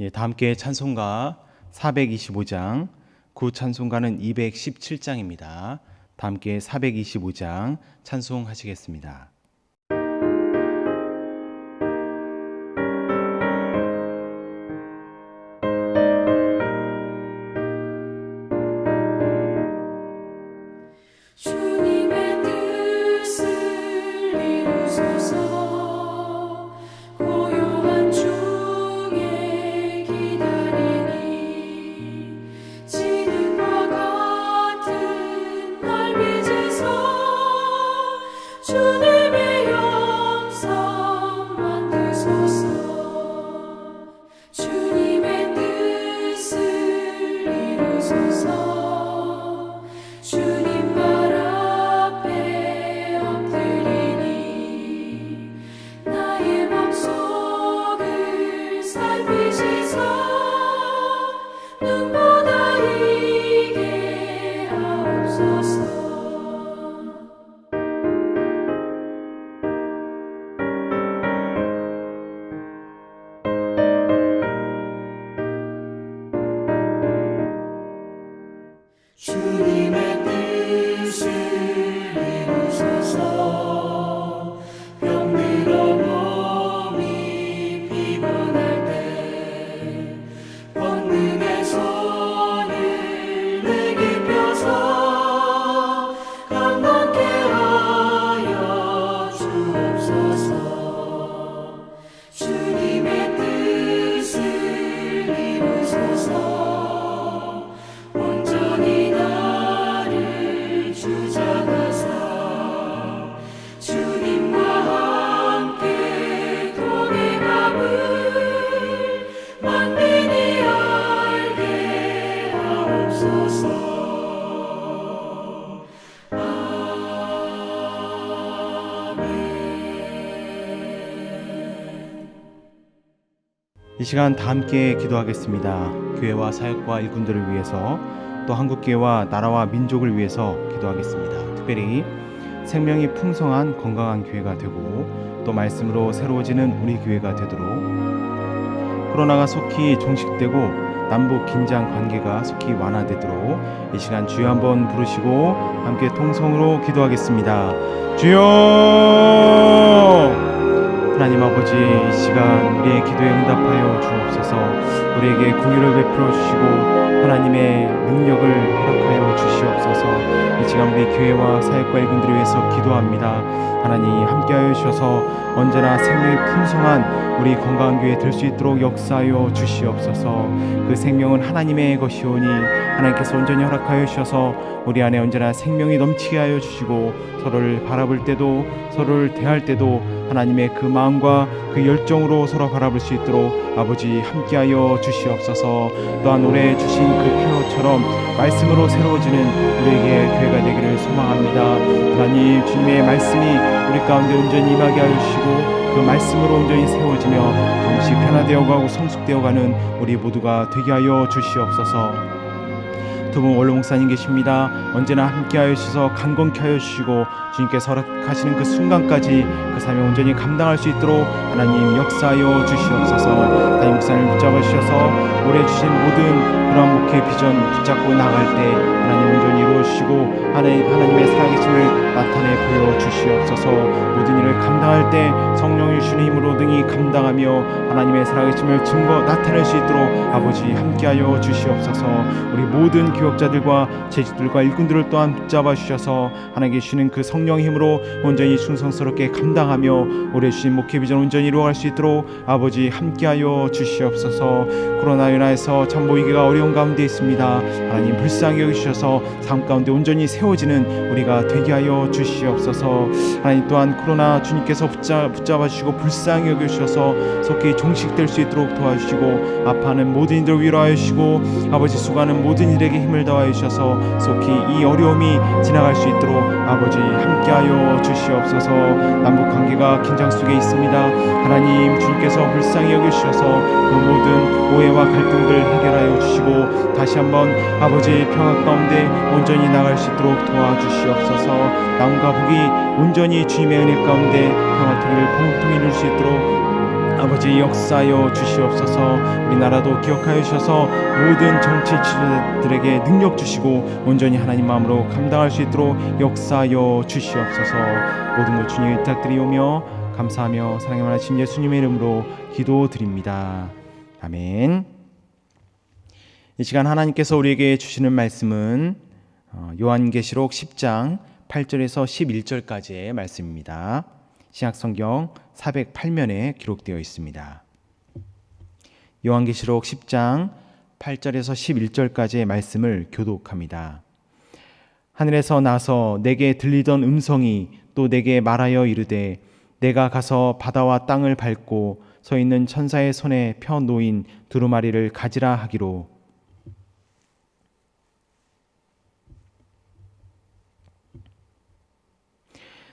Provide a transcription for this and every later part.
다 함께 찬송가 425장, 구 찬송가는 217장입니다. 다 함께 425장 찬송하시겠습니다. 주님의 뜻을 이루소서. 병들어 몸이 피곤할 때 권능의 손을 내게 펴서 강건케 하여 주옵소서. 주님의 뜻을 이루소서. 이 시간 다 함께 기도하겠습니다. 교회와 사역과 일꾼들을 위해서, 또 한국교회와 나라와 민족을 위해서 기도하겠습니다. 특별히 생명이 풍성한 건강한 교회가 되고 또 말씀으로 새로워지는 우리 교회가 되도록, 코로나가 속히 종식되고 남북 긴장 관계가 속히 완화되도록 이 시간 주여 한번 부르시고 함께 통성으로 기도하겠습니다. 주여! 하나님 아버지, 이 시간 우리의 기도에 응답하여 주옵소서. 우리에게 공의를 베풀어 주시고 하나님의 능력을 허락하여 주시옵소서. 이 시간 우리 교회와 사역과 일꾼들을 위해서 기도합니다. 하나님 함께하여 주셔서 언제나 생명이 풍성한 우리 건강한 교회 될 수 있도록 역사하여 주시옵소서. 그 생명은 하나님의 것이오니 하나님께서 온전히 허락하여 주셔서 우리 안에 언제나 생명이 넘치게 하여 주시고, 서로를 바라볼 때도 서로를 대할 때도 하나님의 그 마음과 그 열정으로 서로 바라볼 수 있도록 아버지 함께하여 주시옵소서. 또한 올해 주신 그 표처럼 말씀으로 새로워지는 우리에게 교회가 되기를 소망합니다. 하나님, 주님의 말씀이 우리 가운데 온전히 임하게 하여 주시고 그 말씀으로 온전히 세워지며 조금씩 변화되어가고 성숙되어가는 우리 모두가 되게 하여 주시옵소서. 두 분 원로 목사님 계십니다. 언제나 함께하여 주셔서 강건케 하여 주시고 주님께서 허락하시는 그 순간까지 그 삶을 온전히 감당할 수 있도록 하나님 역사하여 주시옵소서. 담임 목사님을 붙잡아 주셔서 올해 주신 모든 그런 목회 비전 붙잡고 나갈 때 하나님 온전히 이루어 주시고 하나님의 살아계심을 나타내 보여 주시옵소서. 모든 일을 감당할 때 성령이 주시는 힘으로 능히 감당하며 하나님의 살아계심을 증거 나타낼 수 있도록 아버지 함께하여 주시옵소서. 우리 모든 교역자들과 제자들과 일꾼들을 또한 붙잡아 주셔서 하나님께 주시는 그 성령의 힘으로 온전히 충성스럽게 감당하며 올해 주신 목회 비전 온전히 이루어갈 수 있도록 아버지 함께하여 주시옵소서. 코로나 인하여서 참 모이기가 어려운 가운데 있습니다. 하나님 불쌍히 여기셔서 삶 가운데 온전히 세워지는 우리가 되게 하여 주시옵소서. 하나님 또한 코로나 주님께서 붙잡아 주시고 불쌍히 여기셔서 속히 종식될 수 있도록 도와주시고 아파하는 모든 이들 위로하여 주시고 아버지 수고하는 모든 이들에게 힘을 더하여 주셔서 속히 이 어려움이 지나갈 수 있도록 아버지 함께하여 주시옵소서. 남북관계가 긴장 속에 있습니다. 하나님 주님께서 불쌍히 여기셔서 그 모든 오해와 갈등들을 해결하여 주시고 다시 한번 아버지 평화 가운데 온전히 나갈 수 있도록 도와주시옵소서. 남과 북이 온전히 주님의 은혜 가운데 평화통일을 공통히 이룰 수 있도록 아버지 역사하여 주시옵소서. 우리나라도 기억하여 주셔서 모든 정치 지도자들에게 능력 주시고 온전히 하나님 마음으로 감당할 수 있도록 역사하여 주시옵소서. 모든 것 주님 부탁드리오며 감사하며 사랑의 하나님 예수님의 이름으로 기도드립니다. 아멘. 이 시간 하나님께서 우리에게 주시는 말씀은 요한계시록 10장 8절에서 11절까지의 말씀입니다. 신약성경 408면에 기록되어 있습니다. 요한계시록 10장 8절에서 11절까지의 말씀을 교독합니다. 하늘에서 나서 내게 들리던 음성이 또 내게 말하여 이르되 내가 가서 바다와 땅을 밟고 서 있는 천사의 손에 펴 놓인 두루마리를 가지라 하기로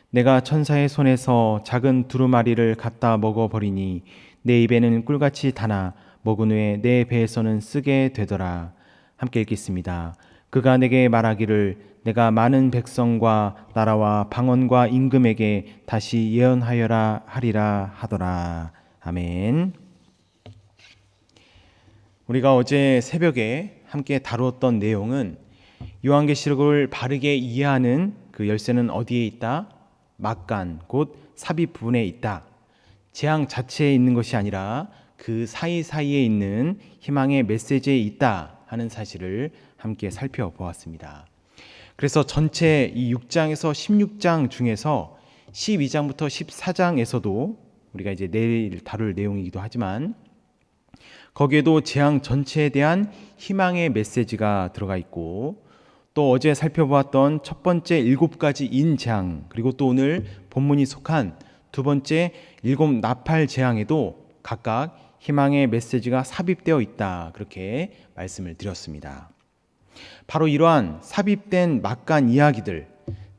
내가 천사의 손에서 작은 두루마리를 갖다 먹어버리니 내 입에는 꿀같이 다나 먹은 후에 내 배에서는 쓰게 되더라. 함께 읽겠습니다. 그가 내게 말하기를 내가 많은 백성과 나라와 방언과 임금에게 다시 예언하여라 하리라 하더라. 아멘. 우리가 어제 새벽에 함께 다루었던 내용은 요한계시록을 바르게 이해하는 그 열쇠는 어디에 있다? 막간, 곧 삽입 부분에 있다. 재앙 자체에 있는 것이 아니라 그 사이사이에 있는 희망의 메시지에 있다 하는 사실을 함께 살펴보았습니다. 그래서 전체 이 6장에서 16장 중에서 12장부터 14장에서도 우리가 이제 내일 다룰 내용이기도 하지만 거기에도 재앙 전체에 대한 희망의 메시지가 들어가 있고 또 어제 살펴보았던 첫 번째 7가지 인재앙 그리고 또 오늘 본문이 속한 두 번째 7 나팔 재앙에도 각각 희망의 메시지가 삽입되어 있다 그렇게 말씀을 드렸습니다. 바로 이러한 삽입된 막간 이야기들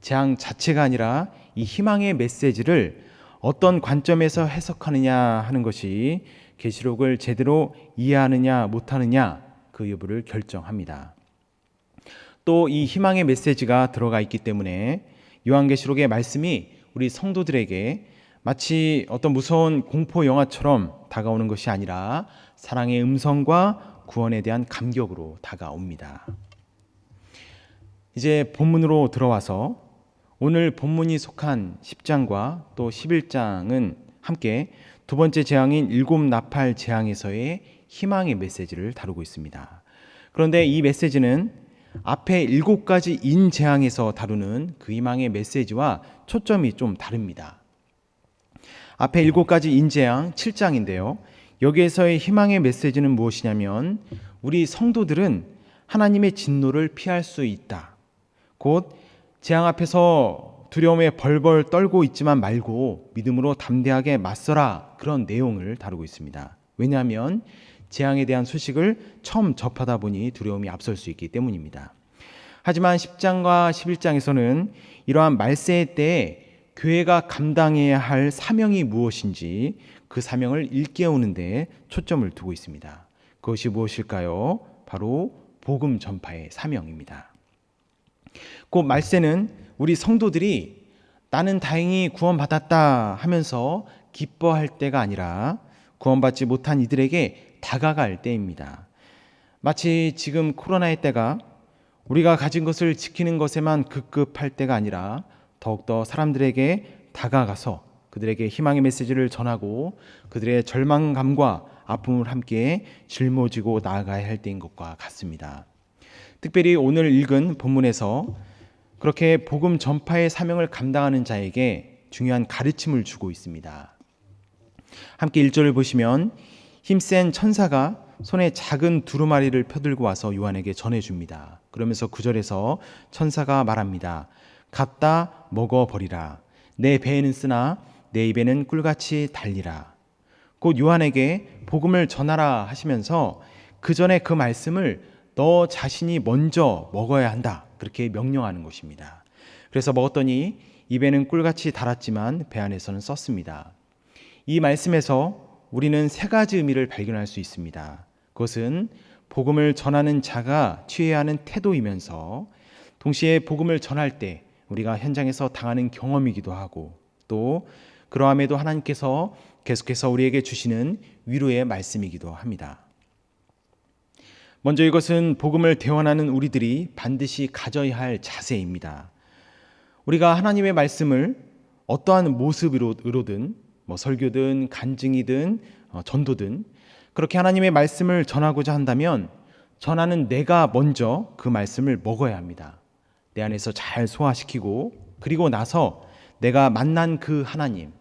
재앙 자체가 아니라 이 희망의 메시지를 어떤 관점에서 해석하느냐 하는 것이 계시록을 제대로 이해하느냐 못하느냐 그 여부를 결정합니다. 또 이 희망의 메시지가 들어가 있기 때문에 요한계시록의 말씀이 우리 성도들에게 마치 어떤 무서운 공포 영화처럼 다가오는 것이 아니라 사랑의 음성과 구원에 대한 감격으로 다가옵니다. 이제 본문으로 들어와서 오늘 본문이 속한 10장과 또 11장은 함께 두 번째 재앙인 7 나팔 재앙에서의 희망의 메시지를 다루고 있습니다. 그런데 이 메시지는 앞에 7가지 인재앙에서 다루는 그 희망의 메시지와 초점이 좀 다릅니다. 앞에 7가지 인재앙 7장인데요. 여기에서의 희망의 메시지는 무엇이냐면 우리 성도들은 하나님의 진노를 피할 수 있다. 곧 재앙 앞에서 두려움에 벌벌 떨고 있지만 말고 믿음으로 담대하게 맞서라 그런 내용을 다루고 있습니다. 왜냐하면 재앙에 대한 소식을 처음 접하다 보니 두려움이 앞설 수 있기 때문입니다. 하지만 10장과 11장에서는 이러한 말세의 때에 교회가 감당해야 할 사명이 무엇인지 그 사명을 일깨우는 데 초점을 두고 있습니다. 그것이 무엇일까요? 바로 복음 전파의 사명입니다. 그 말세는 우리 성도들이 나는 다행히 구원받았다 하면서 기뻐할 때가 아니라 구원받지 못한 이들에게 다가갈 때입니다. 마치 지금 코로나의 때가 우리가 가진 것을 지키는 것에만 급급할 때가 아니라 더욱더 사람들에게 다가가서 그들에게 희망의 메시지를 전하고 그들의 절망감과 아픔을 함께 짊어지고 나아가야 할 때인 것과 같습니다. 특별히 오늘 읽은 본문에서 그렇게 복음 전파의 사명을 감당하는 자에게 중요한 가르침을 주고 있습니다. 함께 1절을 보시면 힘센 천사가 손에 작은 두루마리를 펴들고 와서 요한에게 전해줍니다. 그러면서 9절에서 천사가 말합니다. 갖다 먹어버리라. 내 배에는 쓰나 내 입에는 꿀같이 달리라. 곧 요한에게 복음을 전하라 하시면서 그 전에 그 말씀을 너 자신이 먼저 먹어야 한다. 그렇게 명령하는 것입니다. 그래서 먹었더니 입에는 꿀같이 달았지만 배 안에서는 썼습니다. 이 말씀에서 우리는 세 가지 의미를 발견할 수 있습니다. 그것은 복음을 전하는 자가 취해야 하는 태도이면서 동시에 복음을 전할 때 우리가 현장에서 당하는 경험이기도 하고 또 그러함에도 하나님께서 계속해서 우리에게 주시는 위로의 말씀이기도 합니다. 먼저 이것은 복음을 대원하는 우리들이 반드시 가져야 할 자세입니다. 우리가 하나님의 말씀을 어떠한 모습으로든 설교든 간증이든 전도든 그렇게 하나님의 말씀을 전하고자 한다면 전하는 내가 먼저 그 말씀을 먹어야 합니다. 내 안에서 잘 소화시키고 그리고 나서 내가 만난 그 하나님,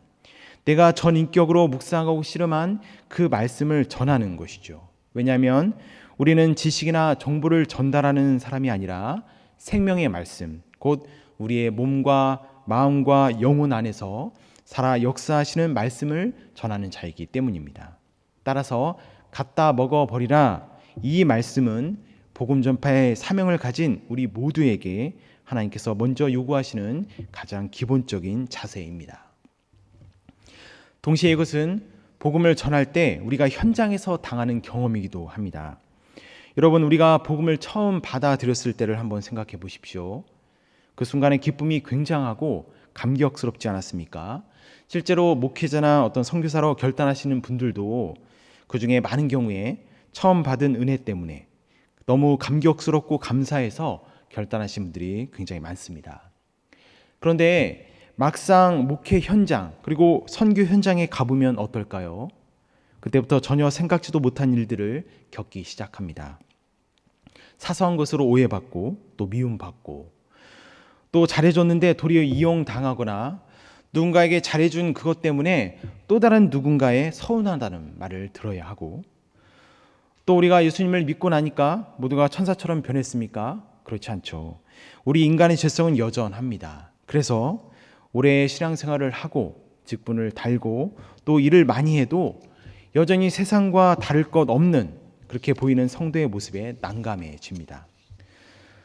내가 전인격으로 묵상하고 씨름한 그 말씀을 전하는 것이죠. 왜냐하면 우리는 지식이나 정보를 전달하는 사람이 아니라 생명의 말씀, 곧 우리의 몸과 마음과 영혼 안에서 살아 역사하시는 말씀을 전하는 자이기 때문입니다. 따라서 갖다 먹어버리라, 이 말씀은 복음 전파의 사명을 가진 우리 모두에게 하나님께서 먼저 요구하시는 가장 기본적인 자세입니다. 동시에 이것은 복음을 전할 때 우리가 현장에서 당하는 경험이기도 합니다. 여러분, 우리가 복음을 처음 받아들였을 때를 한번 생각해 보십시오. 그 순간의 기쁨이 굉장하고 감격스럽지 않았습니까? 실제로 목회자나 어떤 선교사로 결단하시는 분들도 그 중에 많은 경우에 처음 받은 은혜 때문에 너무 감격스럽고 감사해서 결단하신 분들이 굉장히 많습니다. 그런데 막상 목회 현장 그리고 선교 현장에 가보면 어떨까요? 그때부터 전혀 생각지도 못한 일들을 겪기 시작합니다. 사소한 것으로 오해받고 또 미움받고 또 잘해줬는데 도리어 이용당하거나 누군가에게 잘해준 그것 때문에 또 다른 누군가의 서운하다는 말을 들어야 하고 또 우리가 예수님을 믿고 나니까 모두가 천사처럼 변했습니까? 그렇지 않죠. 우리 인간의 죄성은 여전합니다. 그래서 오래 신앙생활을 하고 직분을 달고 또 일을 많이 해도 여전히 세상과 다를 것 없는 그렇게 보이는 성도의 모습에 난감해집니다.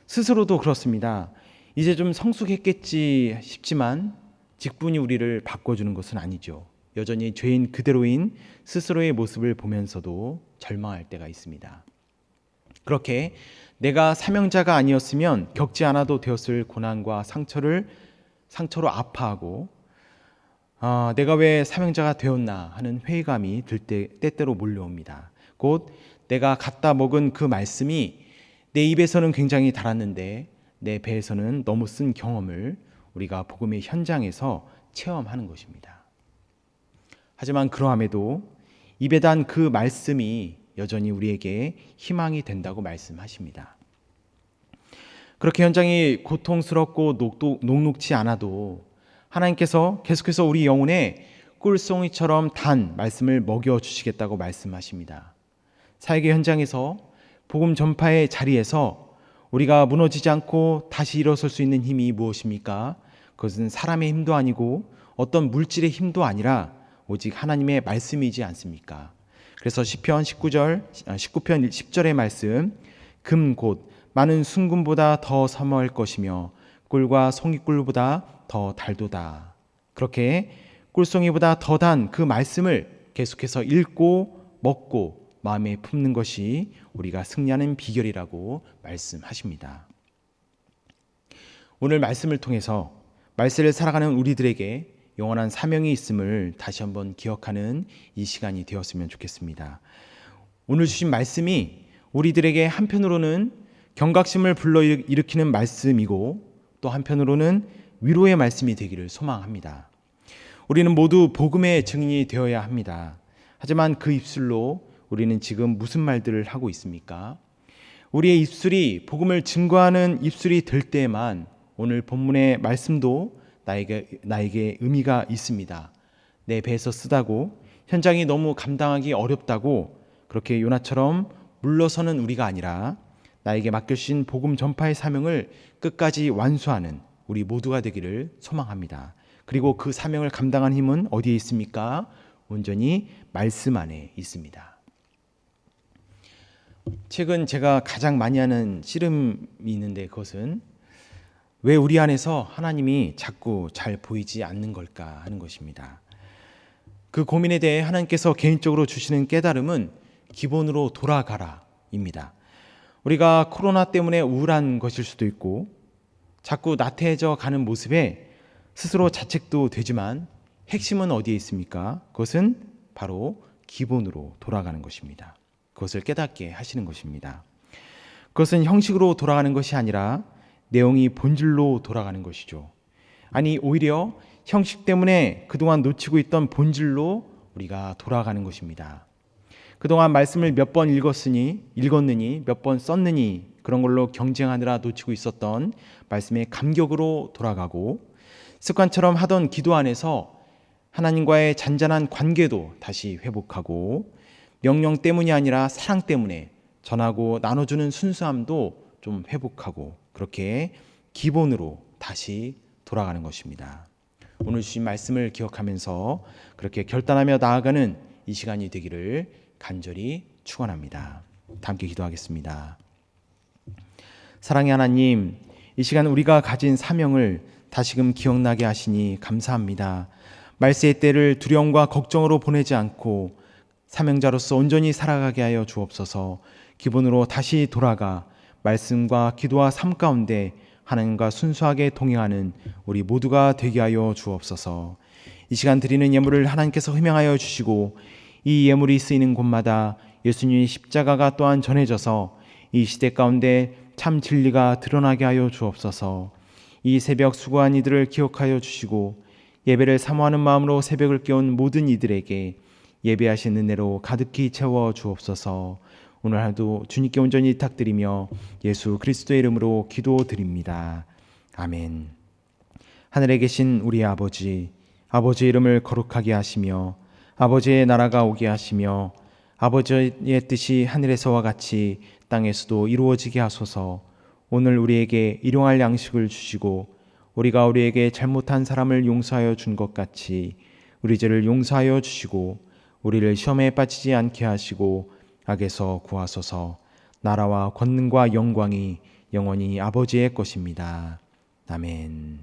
스스로도 그렇습니다. 이제 좀 성숙했겠지 싶지만 직분이 우리를 바꿔주는 것은 아니죠. 여전히 죄인 그대로인 스스로의 모습을 보면서도 절망할 때가 있습니다. 그렇게 내가 사명자가 아니었으면 겪지 않아도 되었을 고난과 상처로 아파하고 내가 왜 사명자가 되었나 하는 회의감이 들 때 때때로 몰려옵니다. 곧 내가 갖다 먹은 그 말씀이 내 입에서는 굉장히 달았는데 내 배에서는 너무 쓴 경험을 우리가 복음의 현장에서 체험하는 것입니다. 하지만 그러함에도 입에 단 그 말씀이 여전히 우리에게 희망이 된다고 말씀하십니다. 그렇게 현장이 고통스럽고 녹록지 않아도 하나님께서 계속해서 우리 영혼에 꿀송이처럼 단 말씀을 먹여주시겠다고 말씀하십니다. 사역의 현장에서 복음 전파의 자리에서 우리가 무너지지 않고 다시 일어설 수 있는 힘이 무엇입니까? 그것은 사람의 힘도 아니고 어떤 물질의 힘도 아니라 오직 하나님의 말씀이지 않습니까? 그래서 시편 19편 10절의 말씀, 금 곧 많은 순금보다 더 사모할 것이며 꿀과 송이꿀보다 더 달도다. 그렇게 꿀송이보다 더 단 그 말씀을 계속해서 읽고 먹고 마음에 품는 것이 우리가 승리하는 비결이라고 말씀하십니다. 오늘 말씀을 통해서 말세를 살아가는 우리들에게 영원한 사명이 있음을 다시 한번 기억하는 이 시간이 되었으면 좋겠습니다. 오늘 주신 말씀이 우리들에게 한편으로는 경각심을 불러일으키는 말씀이고 또 한편으로는 위로의 말씀이 되기를 소망합니다. 우리는 모두 복음의 증인이 되어야 합니다. 하지만 그 입술로 우리는 지금 무슨 말들을 하고 있습니까? 우리의 입술이 복음을 증거하는 입술이 될 때에만 오늘 본문의 말씀도 나에게 의미가 있습니다. 내 배에서 쓰다고 현장이 너무 감당하기 어렵다고 그렇게 요나처럼 물러서는 우리가 아니라 나에게 맡겨주신 복음 전파의 사명을 끝까지 완수하는 우리 모두가 되기를 소망합니다. 그리고 그 사명을 감당한 힘은 어디에 있습니까? 온전히 말씀 안에 있습니다. 최근 제가 가장 많이 하는 씨름이 있는데 그것은 왜 우리 안에서 하나님이 자꾸 잘 보이지 않는 걸까 하는 것입니다. 그 고민에 대해 하나님께서 개인적으로 주시는 깨달음은 기본으로 돌아가라입니다. 우리가 코로나 때문에 우울한 것일 수도 있고 자꾸 나태해져 가는 모습에 스스로 자책도 되지만 핵심은 어디에 있습니까? 그것은 바로 기본으로 돌아가는 것입니다. 그것을 깨닫게 하시는 것입니다. 그것은 형식으로 돌아가는 것이 아니라 내용이 본질로 돌아가는 것이죠. 아니, 오히려 형식 때문에 그동안 놓치고 있던 본질로 우리가 돌아가는 것입니다. 그동안 말씀을 몇 번 읽었느니 몇 번 썼느니 그런 걸로 경쟁하느라 놓치고 있었던 말씀의 감격으로 돌아가고, 습관처럼 하던 기도 안에서 하나님과의 잔잔한 관계도 다시 회복하고, 명령 때문이 아니라 사랑 때문에 전하고 나눠주는 순수함도 좀 회복하고, 그렇게 기본으로 다시 돌아가는 것입니다. 오늘 주신 말씀을 기억하면서 그렇게 결단하며 나아가는 이 시간이 되기를 간절히 축원합니다. 함께 기도하겠습니다. 사랑의 하나님, 이 시간 우리가 가진 사명을 다시금 기억나게 하시니 감사합니다. 말세의 때를 두려움과 걱정으로 보내지 않고 사명자로서 온전히 살아가게 하여 주옵소서. 기본으로 다시 돌아가 말씀과 기도와 삶 가운데 하나님과 순수하게 동행하는 우리 모두가 되게 하여 주옵소서. 이 시간 드리는 예물을 하나님께서 흠양하여 주시고, 이 예물이 쓰이는 곳마다 예수님의 십자가가 또한 전해져서 이 시대 가운데 참 진리가 드러나게 하여 주옵소서. 이 새벽 수고한 이들을 기억하여 주시고, 예배를 사모하는 마음으로 새벽을 깨운 모든 이들에게 예배하신 은혜로 가득히 채워 주옵소서. 오늘 하루도 주님께 온전히 부탁드리며 예수 그리스도의 이름으로 기도드립니다. 아멘. 하늘에 계신 우리 아버지, 아버지의 이름을 거룩하게 하시며 아버지의 나라가 오게 하시며 아버지의 뜻이 하늘에서와 같이 땅에서도 이루어지게 하소서. 오늘 우리에게 일용할 양식을 주시고 우리가 우리에게 잘못한 사람을 용서하여 준 것 같이 우리 죄를 용서하여 주시고 우리를 시험에 빠지지 않게 하시고 악에서 구하소서. 나라와 권능과 영광이 영원히 아버지의 것입니다. 아멘.